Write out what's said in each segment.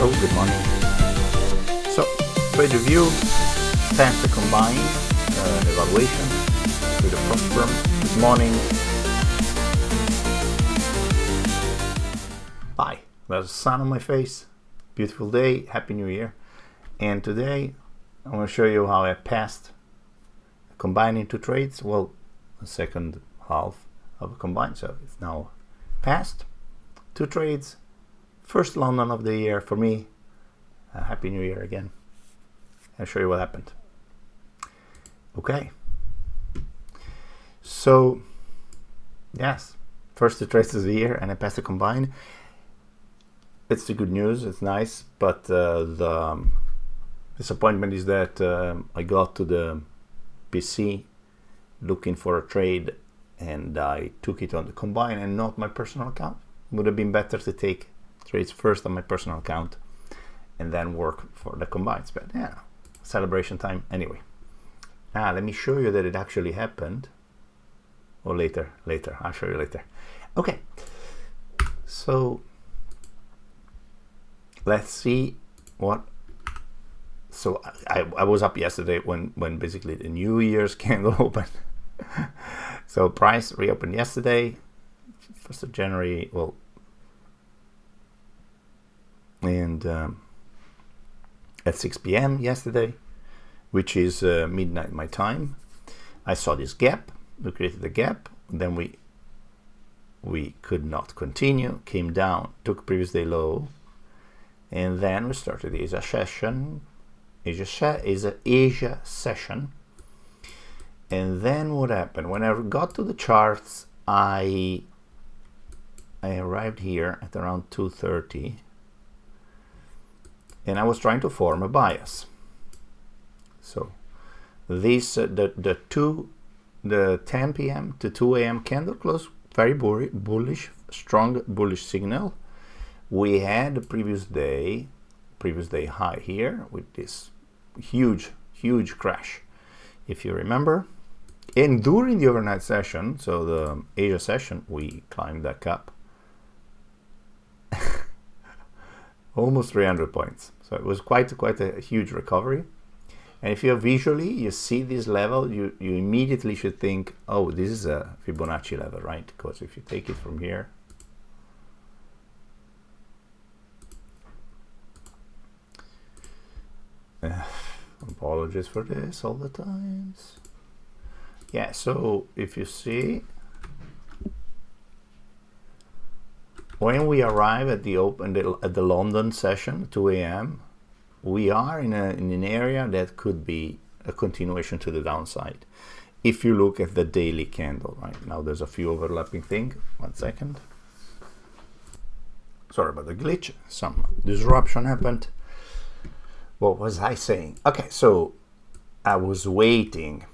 Hello, good morning. So, trade review, thanks to combine evaluation with the prop firm. Good morning. Bye. There's sun on my face. Beautiful day. Happy New Year. And today I'm going to show you how I passed combining two trades. Well, the second half of a combine. So it's now passed. Two trades. First London of the year for me. Happy New Year again. I'll show you what happened. Okay. So, yes, first two trades of the year and I passed the combine. It's the good news, it's nice, but the disappointment is that I got to the PC looking for a trade and I took it on the combine and not my personal account. Would have been better to take trades first on my personal account and then work for the combines, but yeah, celebration time anyway. Now let me show you that it actually happened, or later, I'll show you later. Okay, so let's see what. So I was up yesterday when basically the New Year's candle opened. So price reopened yesterday, 1st of January, well, and at 6 p.m. yesterday, which is midnight my time. I saw this gap, we created a gap, then we could not continue, came down, took previous day low, and then we started the Asia session. And then what happened? When I got to the charts, I arrived here at around 2:30. And I was trying to form a bias. So this the 10 p.m. to 2 a.m. candle close, very bullish, strong bullish signal. We had the previous day high here with this huge crash, if you remember. And during the overnight session, so the Asia session, we climbed back up. Almost 300 points. So it was quite a huge recovery. And if you visually, you see this level, you immediately should think, oh, this is a Fibonacci level, right? Because if you take it from here, apologies for this all the times. Yeah, so if you see, when we arrive at the London session, 2 a.m., we are in an area that could be a continuation to the downside. If you look at the daily candle, right now, there's a few overlapping things. 1 second. Sorry about the glitch. Some disruption happened. What was I saying? Okay, so I was waiting.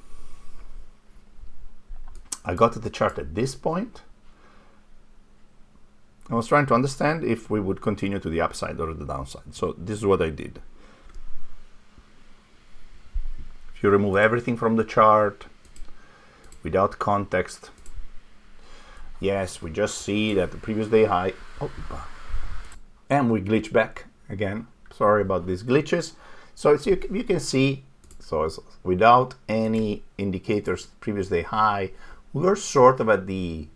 I got to the chart at this point. I was trying to understand if we would continue to the upside or the downside. So this is what I did. If you remove everything from the chart without context, yes, we just see that the previous day high, and we glitch back again. Sorry about these glitches. So it's, you can see, so it's without any indicators, previous day high, we're sort of at the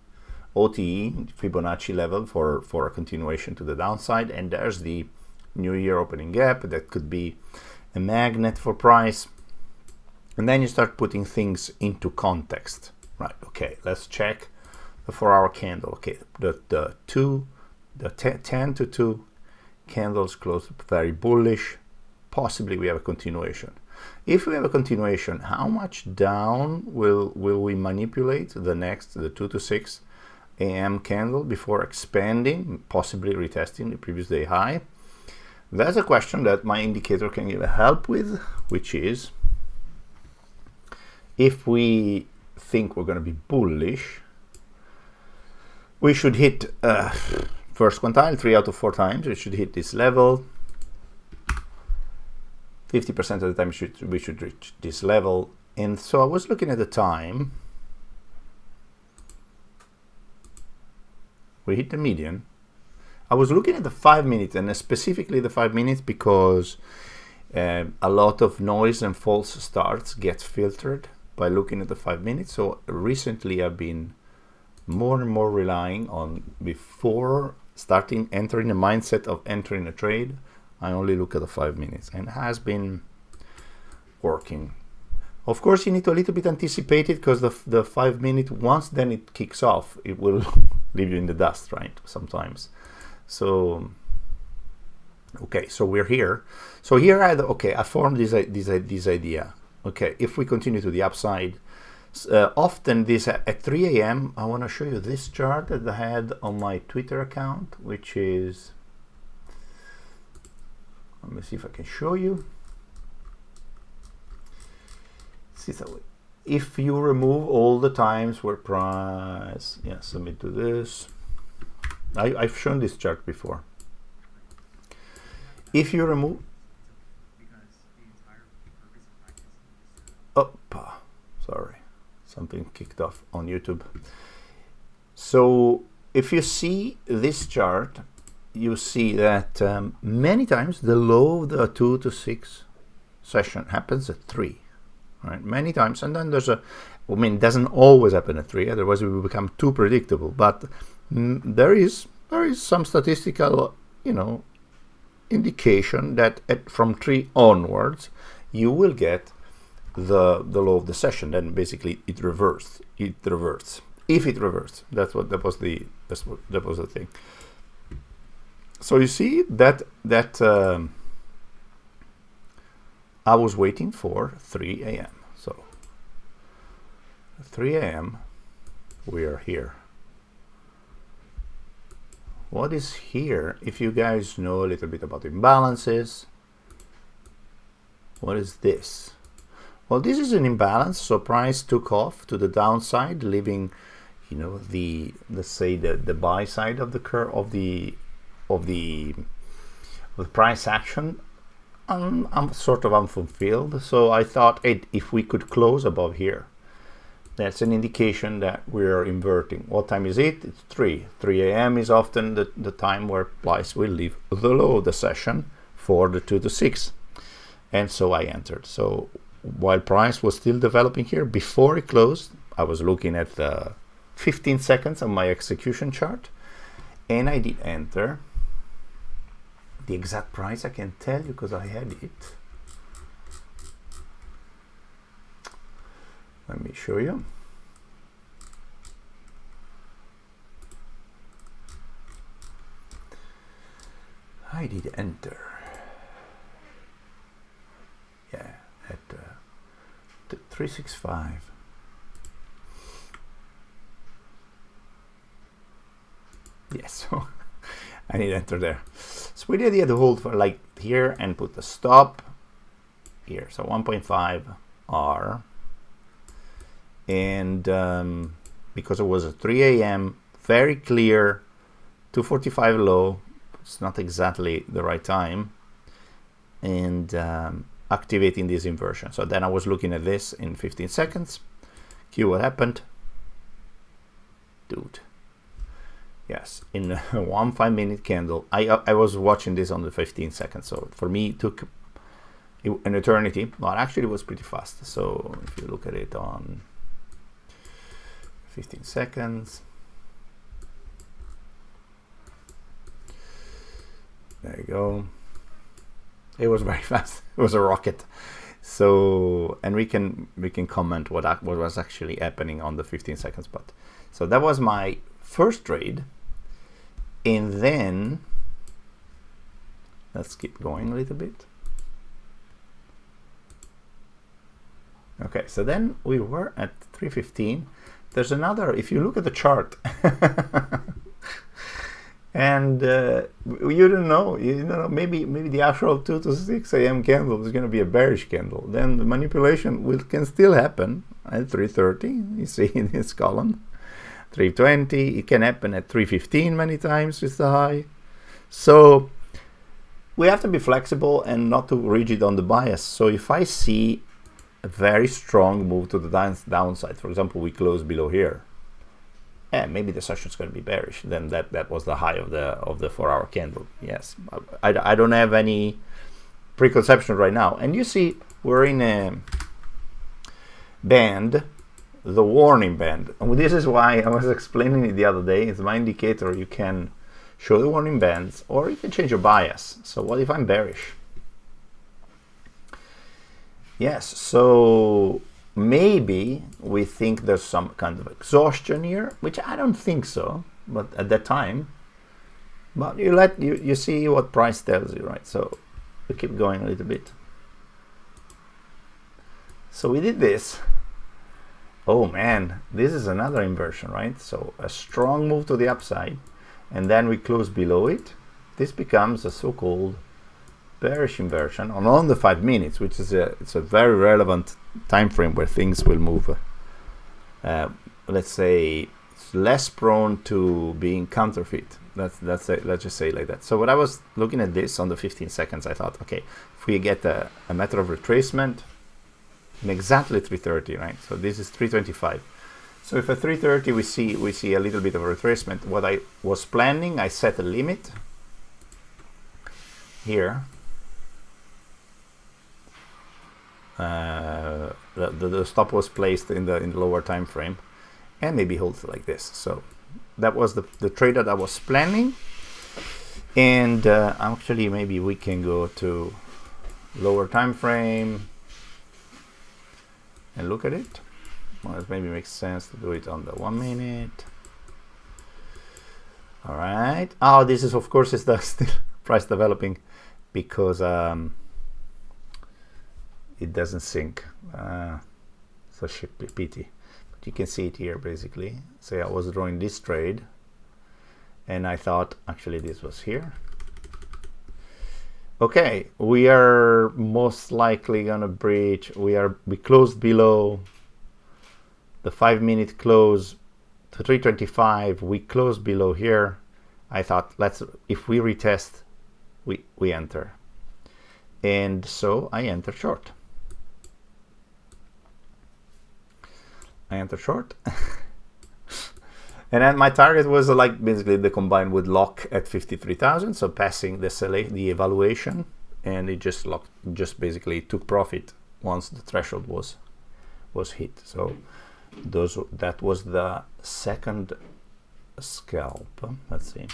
OTE Fibonacci level for a continuation to the downside, and there's the New Year opening gap that could be a magnet for price. And then you start putting things into context, right? Okay, let's check the 4-hour candle. Okay, the 10 to 2 candles closed very bullish. Possibly we have a continuation. If we have a continuation, how much down will we manipulate the 2 to 6 a.m. candle before expanding, possibly retesting the previous day high? That's a question that my indicator can give help with, which is, if we think we're going to be bullish, we should hit first quintile 3 out of 4 times. We should hit this level. 50% of the time we should reach this level. And so I was looking at the time. We hit the median. I was looking at the 5 minutes, and specifically the 5 minutes because a lot of noise and false starts gets filtered by looking at the 5 minutes. So recently I've been more and more relying on, before entering the mindset of entering a trade, I only look at the 5 minutes, and it has been working. Of course, you need to a little bit anticipate it, because the 5 minute, once then it kicks off, it will leave you in the dust, right? Sometimes. So, okay, so we're here. So here I formed this idea. Okay, if we continue to the upside, often this at 3 a.m. I want to show you this chart that I had on my Twitter account, which is, let me see if I can show you. So if you remove all the times where price, yes, let me do this. I've shown this chart before. If you remove, sorry, something kicked off on YouTube. So if you see this chart, you see that many times the low of the 2 to 6 session happens at 3, right? Many times, and then there's it doesn't always happen at 3, otherwise it will become too predictable. But there is some statistical, indication that from 3 onwards you will get the low of the session. Then basically it reverts. If it reverts, that was the thing. So you see that I was waiting for 3 a.m. So 3 a.m. we are here. What is here? If you guys know a little bit about imbalances, what is this? Well, this is an imbalance. So price took off to the downside, leaving, let's say the buy side of the curve of the price action sort of unfulfilled. So I thought, hey, if we could close above here, that's an indication that we're inverting. What time is it? It's 3 a.m. is often the time where price will leave the low of the session for the 2 to 6, and so I entered. So while price was still developing here, before it closed, I was looking at the 15 seconds on my execution chart, and I did enter. The exact price I can tell you because I had it. Let me show you. I did enter. Yeah, at 365. Yes, so I need to enter there. So we did the hold for like here and put the stop here. So 1.5 R. And because it was a 3 a.m. very clear 245 low, it's not exactly the right time, and activating this inversion. So then I was looking at this in 15 seconds. Cue what happened, dude. Yes, in 1 5-minute candle. I was watching this on the 15 seconds. So for me it took an eternity. Well, actually it was pretty fast. So if you look at it on 15 seconds. There you go. It was very fast. It was a rocket. So, and we can comment what was actually happening on the 15 seconds. But so that was my first trade, and then let's keep going a little bit. Okay, so then we were at 315. There's another, if you look at the chart, and you don't know, maybe the actual 2 to 6 a.m. candle is going to be a bearish candle. Then the manipulation can still happen at 330. You see in this column, 320. It can happen at 315 many times. It's the high. So we have to be flexible and not too rigid on the bias. So if I see a very strong move to the downside, for example, we close below here, maybe the session's going to be bearish. Then that was the high of the 4-hour candle. Yes, I don't have any preconception right now. And you see, we're in a band, the warning band. And this is why I was explaining it the other day. It's my indicator. You can show the warning bands, or you can change your bias. So what if I'm bearish? Yes, so maybe we think there's some kind of exhaustion here, which I don't think so, but at that time. But you see what price tells you, right? So we keep going a little bit. So we did this. Oh man, this is another inversion, right? So a strong move to the upside, and then we close below it. This becomes a so-called bearish inversion on the 5 minutes, which is it's a very relevant time frame where things will move. Let's say it's less prone to being counterfeit. Let's just say like that. So when I was looking at this on the 15 seconds, I thought, okay, if we get a method of retracement in exactly 330, right? So this is 325. So if at 330 we see a little bit of a retracement, what I was planning, I set a limit here. The stop was placed in the lower time frame, and maybe holds like this. So that was the trade that I was planning. And actually, maybe we can go to lower time frame and look at it. Well, it maybe makes sense to do it on the 1 minute. All right. Oh, this is, of course, is the still price developing, because it doesn't sync. Such a pity. But you can see it here basically. So I was drawing this trade, and I thought actually this was here. Okay, we are most likely gonna breach. We closed below the 5 minute close to 325. We closed below here. I thought, if we retest, we enter. And so I enter short. And then my target was like basically the combined would lock at 53,000, so passing the evaluation, and it just basically took profit once the threshold was hit. So that was the second scalp. Let's see.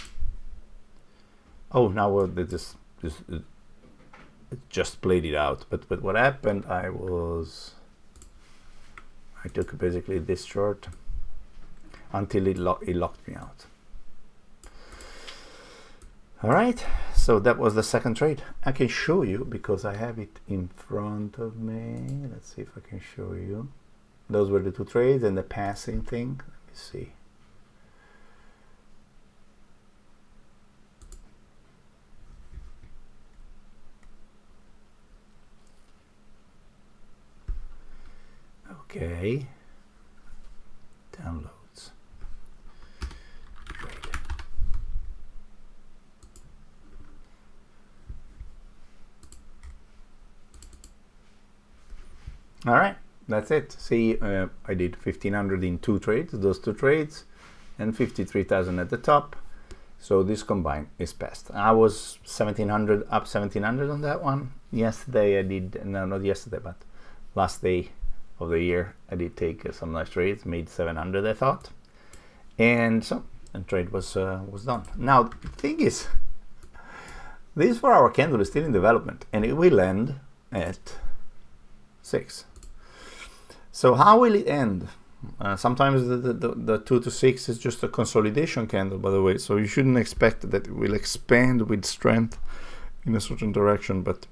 Oh, now it just played it out. But what happened? I took basically this short until it locked me out. All right, so that was the second trade. I can show you because I have it in front of me. Let's see if I can show you. Those were the two trades and the passing thing. Let me see. Okay, downloads. Great. All right, that's it. See, I did 1,500 in two trades, those two trades, and 53,000 at the top. So this combined is passed. I was 1,700 up 1,700 on that one. Yesterday I did, no, not yesterday, but last day of the year I did take some nice trades, made 700 I thought, and so the trade was done. Now the thing is, this 4-hour candle is still in development, and it will end at 6. So how will it end? Sometimes the 2 to 6 is just a consolidation candle, by the way, so you shouldn't expect that it will expand with strength in a certain direction. But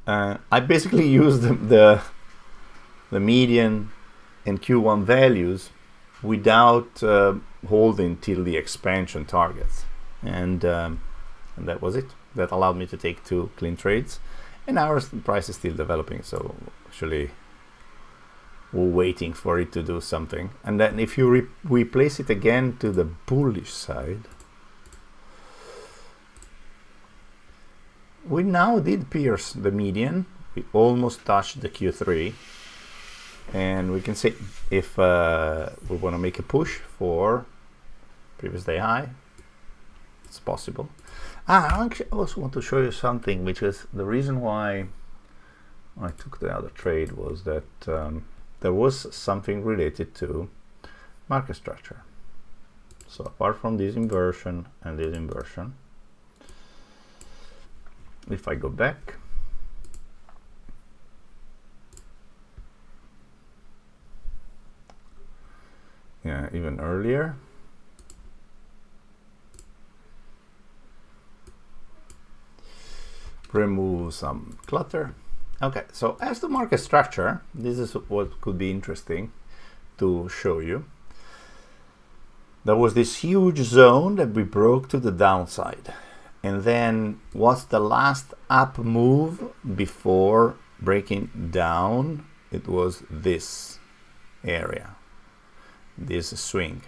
I basically used the median and Q1 values without holding till the expansion targets, and that was it. That allowed me to take 2 clean trades, and our price is still developing. So actually, we're waiting for it to do something, and then if you replace it again to the bullish side. We now did pierce the median. We almost touched the Q3. and we can see if we want to make a push for previous day high, it's possible. I actually also want to show you something, which is the reason why I took the other trade was that there was something related to market structure. So apart from this inversion and this inversion, if I go back, yeah, even earlier, remove some clutter. Okay, so as the market structure, this is what could be interesting to show you. There was this huge zone that we broke to the downside, and then what's the last up move before breaking down? It was this area, this swing.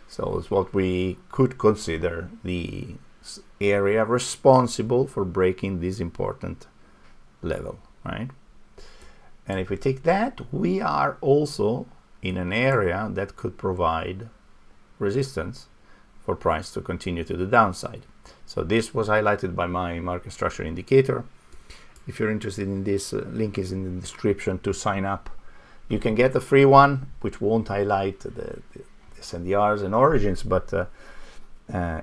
So it's what we could consider the area responsible for breaking this important level, right? And if we take that, we are also in an area that could provide resistance for price to continue to the downside. So this was highlighted by my market structure indicator. If you're interested in this, link is in the description to sign up. You can get the free one, which won't highlight the SNDRs and origins, but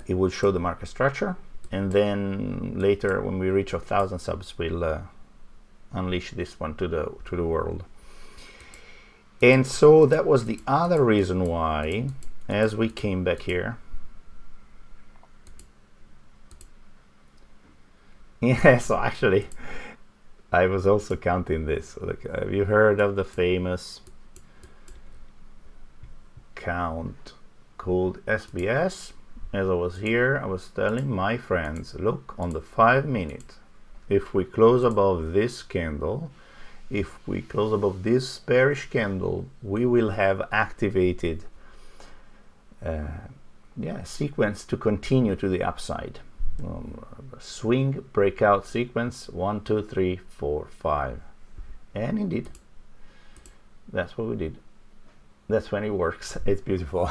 it will show the market structure. And then later, when we reach 1,000 subs, we'll unleash this one to the world. And so that was the other reason why, as we came back here, yeah, so actually I was also counting this. Like, have you heard of the famous count called SBS? As I was here, I was telling my friends, look, on the 5 minute, if we close above this candle, if we close above this bearish candle, we will have activated sequence to continue to the upside. Swing breakout sequence 1, 2, 3, 4, 5, and indeed that's what we did. That's when it works. It's beautiful.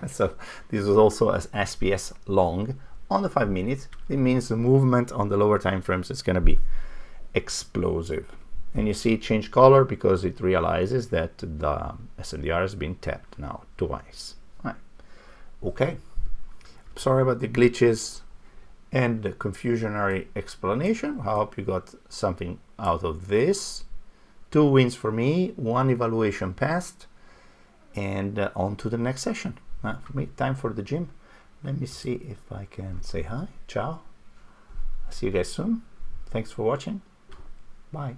So this is also as SPS long on the 5 minutes. It means the movement on the lower time frames is going to be explosive. And you see it change color because it realizes that the SNDR has been tapped now twice. Right. Okay. Sorry about the glitches and the confusionary explanation. I hope you got something out of this. 2 wins for me, 1 evaluation passed, and on to the next session. For me, time for the gym. Let me see if I can say hi. Ciao. See you guys soon. Thanks for watching. Bye.